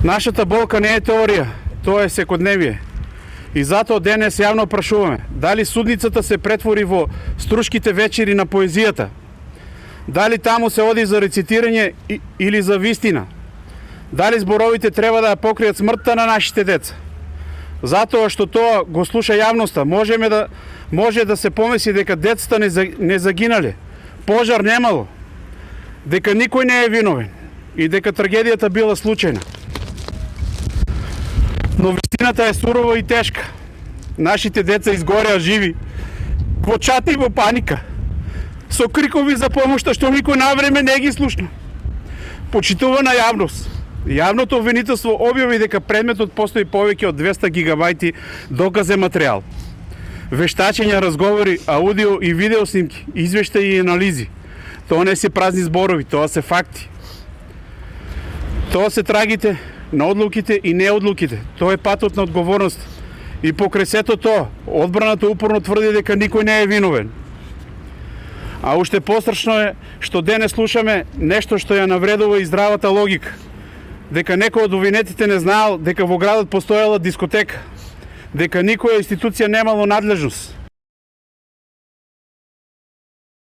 Нашата болка не е теорија, тоа е секојдневие. И затоа денес јавно прашуваме, дали судницата се претвори во струшките вечери на поезијата? Дали таму се оди за рецитирање или за вистина? Дали зборовите треба да ја покријат смртта на нашите деца? Затоа што тоа го слуша јавноста, може да се помисли дека децата не загинале, пожар немало, дека никој не е виновен и дека трагедијата била случајна. Но вистината е сурова и тешка. Нашите деца изгореа живи, во чати и во паника, со крикови за помошта што никој навреме не ги слушна. Почитувана јавност, јавното обвинителство објави дека предметот постои повеќе од 200 гигабајти доказен материјал. Вештачења, разговори, аудио и видео снимки, извештаи и анализи. Тоа не се празни зборови, тоа се факти. Тоа се трагите на одлуките и неодлуките. Тоа е патот на одговорност. И покрај сето тоа, одбраната упорно тврди дека никој не е виновен. А уште пострашно е што денес слушаме нешто што ја навредува и здравата логика. Дека некој од обвинетите не знаел дека во градот постоела дискотека. Дека никоја институција немало надлежност.